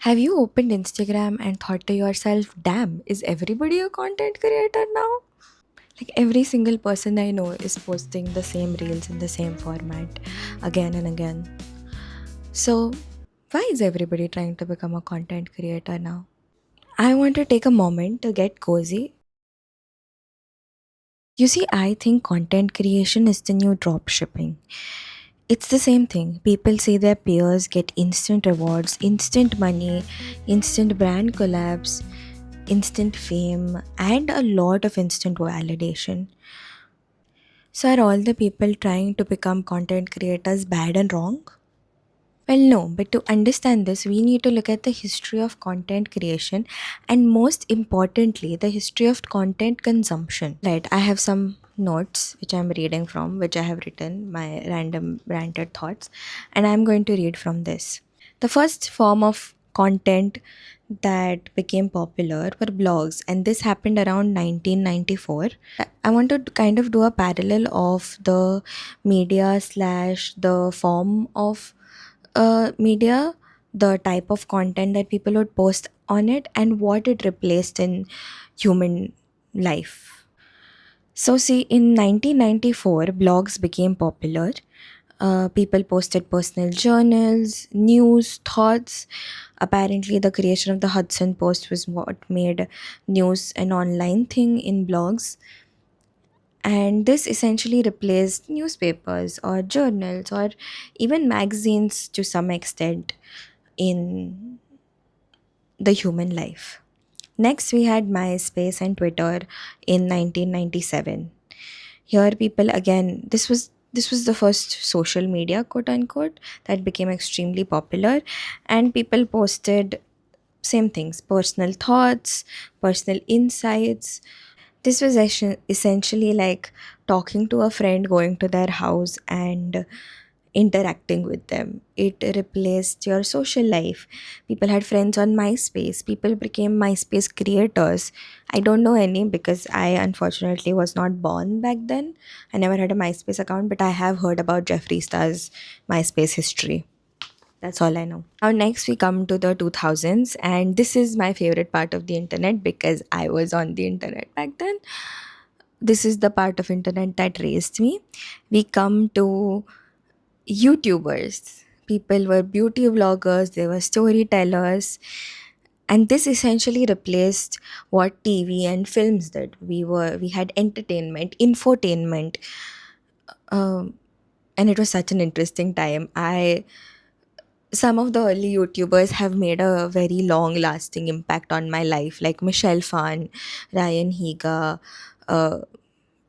Have you opened Instagram and thought to yourself, damn, is everybody a content creator now? Like every single person I know is posting the same reels in the same format again and again. So, why is everybody trying to become a content creator now? I want to take a moment to get cozy. You see, I think content creation is the new drop shipping. It's the same thing. People see their peers get instant rewards, instant money, instant brand collabs, instant fame, and a lot of instant validation. So, are all the people trying to become content creators bad and wrong? Well, no, but to understand this, we need to look at the history of content creation and, most importantly, the history of content consumption. Right, I have some notes which I'm reading from, which I have written, my random ranted thoughts, and I'm going to read from this. The first form of content that became popular were blogs, and this happened around 1994. I want to kind of do a parallel of the media slash the form of media, the type of content that people would post on it, and what it replaced in human life. So, see, in 1994, blogs became popular. People posted personal journals, news, thoughts. Apparently, the creation of the Hudson Post was what made news an online thing in blogs. And this essentially replaced newspapers or journals or even magazines to some extent in the human life. Next, we had MySpace and Twitter in 1997. Here, people again, this was the first social media, quote unquote, that became extremely popular, and people posted same things, personal thoughts, personal insights. This was essentially like talking to a friend, going to their house, and interacting with them. It replaced your social life. People had friends on MySpace. People became MySpace creators. I don't know any because I unfortunately was not born back then. I never had a MySpace account, but I have heard about Jeffree Star's MySpace history. That's all I know. Now, next we come to the 2000s, and this is my favorite part of the internet because I was on the internet back then. This is the part of internet that raised me. We come to YouTubers. People were beauty vloggers, they were storytellers, and this essentially replaced what TV and films did. We had entertainment, infotainment, um, and it was such an interesting time. I Some of the early YouTubers have made a very long lasting impact on my life, like Michelle Phan, Ryan Higa, uh,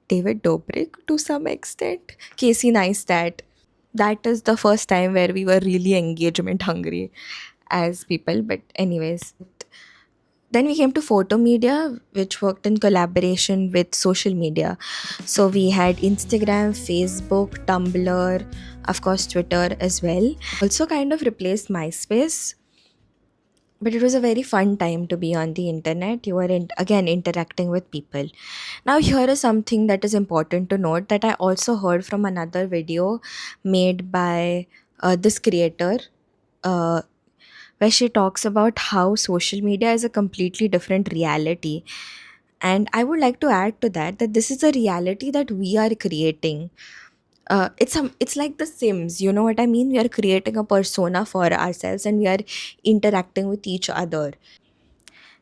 David Dobrik to some extent, Casey Neistat. That is the first time where we were really engagement hungry as people. But, anyways, then we came to photo media, which worked in collaboration with social media. So we had Instagram, Facebook, Tumblr, of course, Twitter as well. Also, kind of replaced MySpace, but it was a very fun time to be on the internet. You were again interacting with people. Now, here is something that is important to note that I also heard from another video made by this creator, uh, where she talks about how social media is a completely different reality. And I would like to add to that that this is a reality that we are creating. It's like the Sims, you know what I mean? We are creating a persona for ourselves and we are interacting with each other.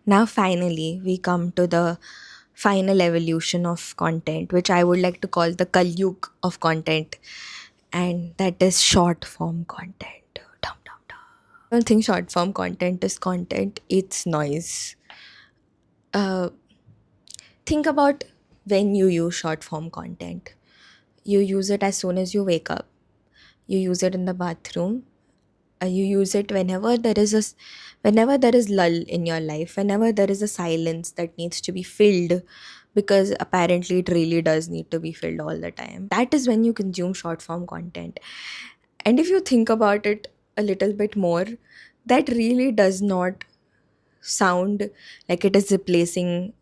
Now, finally, we come to the final evolution of content, which I would like to call the Kalyug of content, and that is short form content. Dum, dum, dum. I don't think short form content is content, it's noise. Uh, think about when you use short form content. You use it as soon as you wake up, you use it in the bathroom, you use it whenever whenever there is lull in your life, whenever there is a silence that needs to be filled, because apparently it really does need to be filled all the time. That is when you consume short form content. And if you think about it a little bit more, that really does not sound like it is replacing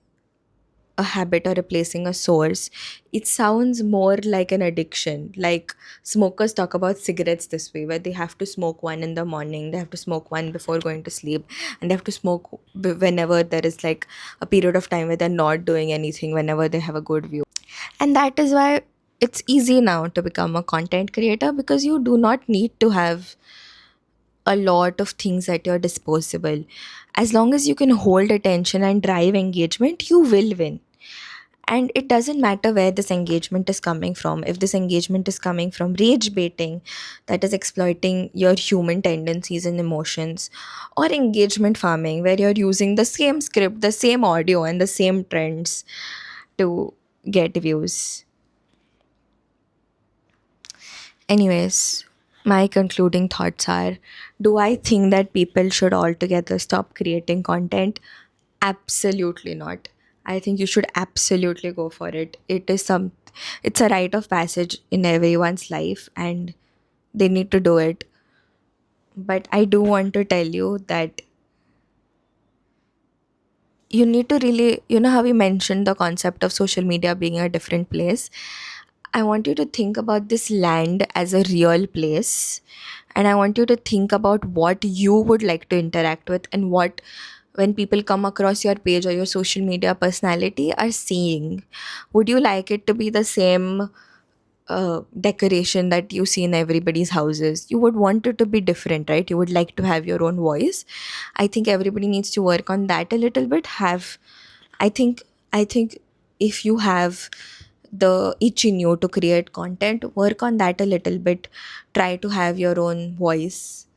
a habit or replacing a source, it sounds more like an addiction. Like smokers talk about cigarettes this way, where they have to smoke one in the morning, they have to smoke one before going to sleep, and they have to smoke whenever there is like a period of time where they're not doing anything, whenever they have a good view. And that is why it's easy now to become a content creator, because you do not need to have a lot of things at your disposal. As long as you can hold attention and drive engagement, you will win. And it doesn't matter where this engagement is coming from. If this engagement is coming from rage baiting, that is exploiting your human tendencies and emotions, or engagement farming, where you're using the same script, the same audio, and the same trends to get views. Anyways, my concluding thoughts are, do I think that people should altogether stop creating content? Absolutely not. I think you should absolutely go for it. It's a rite of passage in everyone's life and they need to do it. But I do want to tell you that you need to really, how we mentioned the concept of social media being a different place. I want you to think about this land as a real place. And I want you to think about what you would like to interact with, and what, when people come across your page or your social media personality, are seeing. Would you like it to be the same decoration that you see in everybody's houses? You would want it to be different, right? You would like to have your own voice. I think everybody needs to work on that a little bit. I think if you have the itch in you to create content, work on that a little bit. Try to have your own voice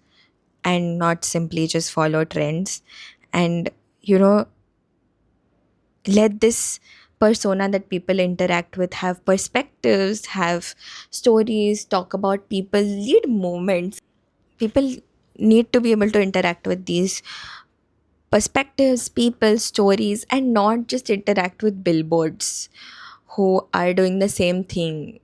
and not simply just follow trends. And you know let this persona that people interact with have perspectives, have stories, talk about people, lead moments. People need to be able to interact with these perspectives, people, stories, and not just interact with billboards who are doing the same thing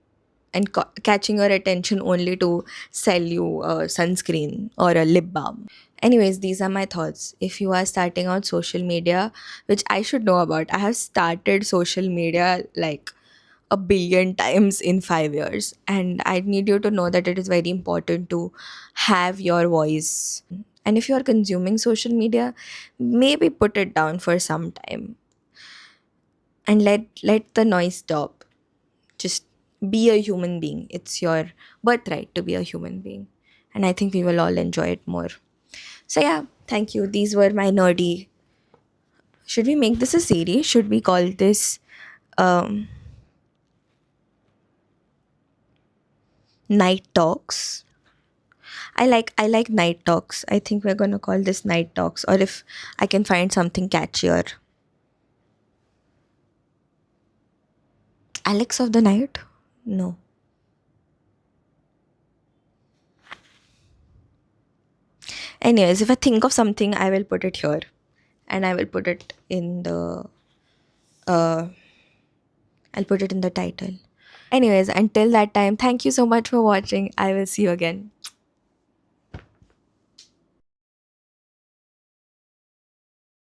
and catching your attention only to sell you a sunscreen or a lip balm. Anyways, these are my thoughts. If you are starting out social media, which I should know about, I have started social media like a billion times in 5 years. And I need you to know that it is very important to have your voice. And if you are consuming social media, maybe put it down for some time and let the noise stop. Just be a human being. It's your birthright to be a human being. And I think we will all enjoy it more. So, yeah, thank you. These were my nerdy. Should we make this a series? Should we call this um, Night Talks? I like Night Talks. I think we're gonna call this Night Talks. Or if I can find something catchier, Alex of the Night. No. Anyways, if I think of something, I will put it here, and I will put it in the. I'll put it in the title. Anyways, until that time, thank you so much for watching. I will see you again.